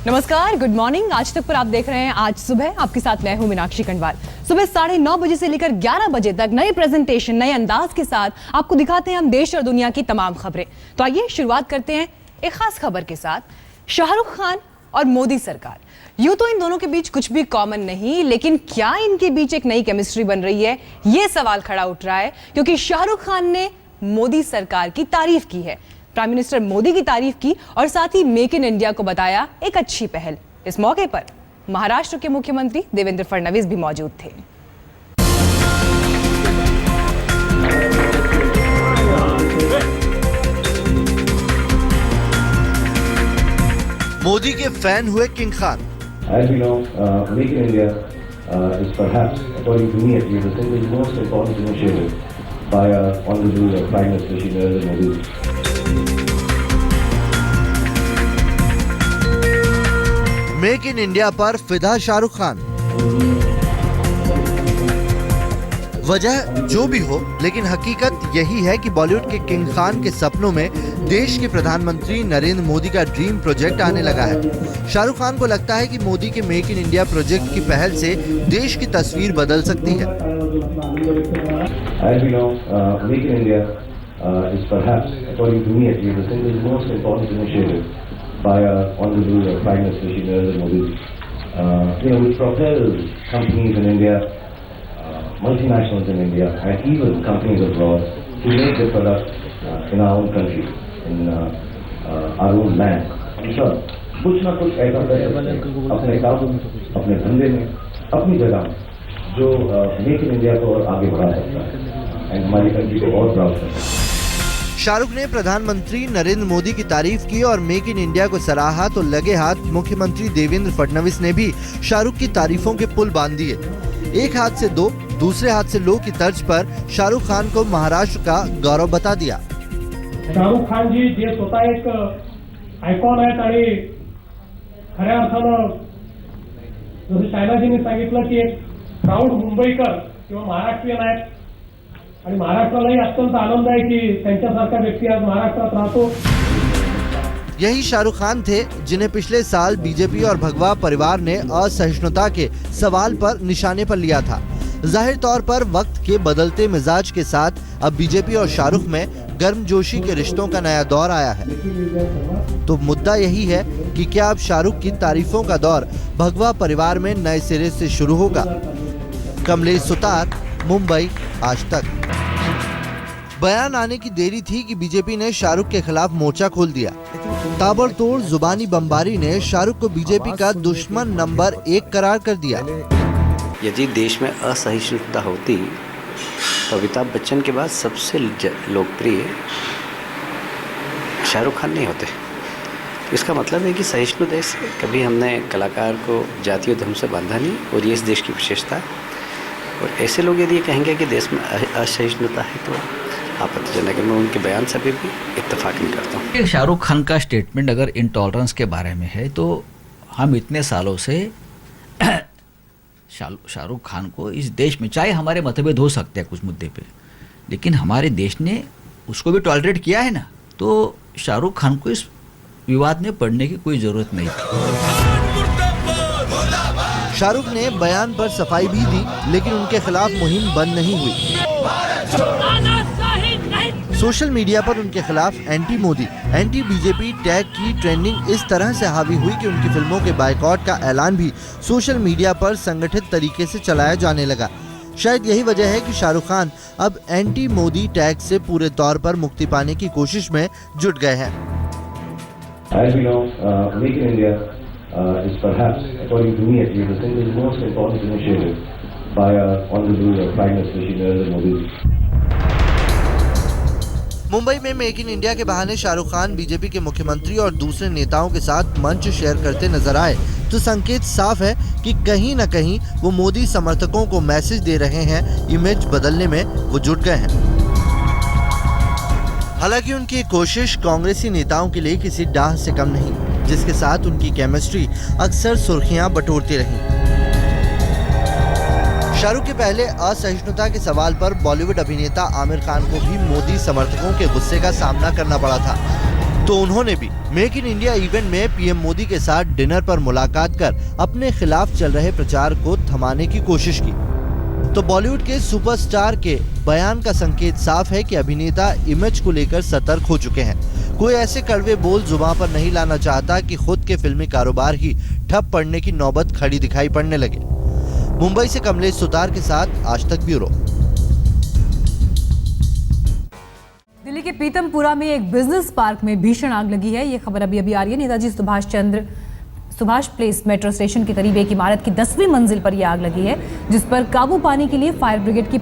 नमस्कार, good morning. आज तक पर आप देख रहे हैं आज सुबह। आपके साथ मैं हूं मीनाक्षी खंडवाल। सुबह 9:30 बजे से लेकर 11 बजे तक नए प्रेजेंटेशन, नए अंदाज के साथ आपको दिखाते हैं हम देश और दुनिया की तमाम खबरें। तो आइए शुरुआत करते हैं एक खास खबर के साथ। शाहरुख खान और मोदी सरकार, यूं तो इन दोनों के बीच कुछ भी कॉमन नहीं, लेकिन क्या इनके बीच एक नई केमिस्ट्री बन रही है, ये सवाल खड़ा उठ रहा है। क्योंकि शाहरुख खान ने मोदी सरकार की तारीफ की है, प्राइम मिनिस्टर मोदी की तारीफ की और साथ ही मेक इन इंडिया को बताया एक अच्छी पहल। इस मौके पर महाराष्ट्र के मुख्यमंत्री देवेंद्र फडणवीस भी मौजूद थे। मोदी के फैन हुए king Khan. As we know, Make in India is perhaps, according to me at least, the single most important initiative by our Honorable Prime Minister Shri Narendra Modi. Make in India पर फिदा शाहरुख खान। वजह जो भी हो, लेकिन हकीकत यही है कि बॉलीवुड के किंग खान के सपनों में देश के प्रधानमंत्री नरेंद्र मोदी का ड्रीम प्रोजेक्ट आने लगा है। शाहरुख खान को लगता है कि मोदी के मेक इन इंडिया प्रोजेक्ट की पहल से देश की तस्वीर बदल सकती है। As we know, Make in India is perhaps, according to me at least, the single most important initiative by our Honorable Prime Minister Shri Narendra Modi. Which propels companies in India, multinationals in India, and even companies abroad to make their products in our own country, in our own land. I'm sure कुछ ना कुछ ऐसा कर अपने काम, अपने धंधे में, अपनी जगह जो मेक इन इंडिया को और आगे बढ़ा सकता है एंड हमारी कंट्री को और प्राउड करता है। शाहरुख ने प्रधानमंत्री नरेंद्र मोदी की तारीफ की और मेक इन इंडिया को सराहा, तो लगे हाथ मुख्यमंत्री देवेंद्र फडणवीस ने भी शाहरुख की तारीफों के पुल बांध दिए। एक हाथ से दो, दूसरे हाथ से लो की तर्ज पर शाहरुख खान को महाराष्ट्र का गौरव बता दिया। शाहरुख खान जी जे स्वतः एक आयकॉन आहेत आणि खऱ्या अर्थानं जसं शैलाजींनी सांगितलं की एक प्राऊड मुंबईकर किंवा महाराष्ट्रीयन आहेत आणि महाराष्ट्रालाही अत्यंत आनंद आहे की त्यांच्यासारखा व्यक्ती आज महाराष्ट्रात राहतो। यही शाहरुख खान थे जिन्हें पिछले साल बीजेपी और भगवा परिवार ने असहिष्णुता के सवाल पर निशाने पर लिया था। जाहिर तौर पर वक्त के बदलते मिजाज के साथ अब बीजेपी और शाहरुख में गर्मजोशी के रिश्तों का नया दौर आया है। तो मुद्दा यही है कि क्या अब शाहरुख की तारीफों का दौर भगवा परिवार में नए सिरे से शुरू होगा। कमलेश सुतार, मुंबई, आज तक। बयान आने की देरी थी कि बीजेपी ने शाहरुख के खिलाफ मोर्चा खोल दिया। ताबड़तोड़ जुबानी बमबारी ने शाहरुख को बीजेपी का दुश्मन नंबर 1 करार कर दिया। यदि देश में असहिष्णुता होती तो अमिताभ बच्चन के बाद सबसे लोकप्रिय शाहरुख खान नहीं होते। इसका मतलब है कि सहिष्णु देश कभी हमने कलाकार को जाति और धर्म से बांधा नहीं, और ये इस देश की विशेषता है। और ऐसे लोग यदि ये कहेंगे कि देश में असहिष्णुता है तो आपत्तिजनक है। मैं उनके बयान से भी इत्तेफाक नहीं करता हूँ। शाहरुख खान का स्टेटमेंट अगर इंटॉलरेंस के बारे में है तो हम इतने सालों से शाहरुख खान को इस देश में, चाहे हमारे मतभेद हो सकते हैं कुछ मुद्दे पे, लेकिन हमारे देश ने उसको भी टॉलरेट किया है ना, तो शाहरुख खान को इस विवाद में पड़ने की कोई जरूरत नहीं थी। शाहरुख ने बयान पर सफाई भी दी, लेकिन उनके खिलाफ मुहिम बंद नहीं हुई। सोशल मीडिया पर उनके खिलाफ anti Modi, anti BJP tag की ट्रेंडिंग इस तरह से हावी हुई कि उनकी फिल्मों के बायकॉट का ऐलान भी सोशल मीडिया पर संगठित तरीके से चलाया जाने लगा। शायद यही वजह है कि शाहरुख खान अब एंटी मोदी टैग से पूरे तौर पर मुक्ति पाने की कोशिश में जुट गए हैं। As we know, Make in India is perhaps, according to me at least, the single most important initiative by our Honorable Prime Minister Shri Narendra Modi. Mumbai में मेक इन इंडिया के बहाने शाहरुख खान बीजेपी के मुख्यमंत्री और दूसरे नेताओं के साथ मंच शेयर करते नजर आए, तो संकेत साफ है कि कहीं न कहीं वो मोदी समर्थकों को मैसेज दे रहे हैं, इमेज बदलने में वो जुट गए हैं। हालांकि उनकी कोशिश कांग्रेसी नेताओं के लिए किसी डाह से कम नहीं, जिसके साथ उनकी केमिस्ट्री अक्सर सुर्खियां बटोरती रही। शाहरुख के पहले असहिष्णुता के सवाल पर बॉलीवुड अभिनेता आमिर खान को भी मोदी समर्थकों के गुस्से का सामना करना पड़ा था। तो उन्होंने भी मेक इन इंडिया इवेंट में पीएम मोदी के साथ डिनर पर मुलाकात कर अपने खिलाफ चल रहे प्रचार को थमाने की कोशिश की। तो बॉलीवुड के सुपरस्टार के बयान का संकेत साफ है कि अभिनेता इमेज को लेकर सतर्क हो चुके हैं। कोई ऐसे कड़वे बोल जुबान पर नहीं लाना चाहता कि खुद के फिल्मी कारोबार ही ठप पड़ने की नौबत खड़ी दिखाई पड़ने लगे। मुंबई से कमलेश सुतार के साथ आज तक ब्यूरो। दिल्ली के पीतमपुरा में एक बिजनेस पार्क में भीषण आग लगी है। ये खबर अभी आ रही है। Netaji Subhash place metro station के करीब एक इमारत की 10वीं मंजिल पर यह आग लगी है, जिस पर काबू पाने के लिए फायर ब्रिगेड की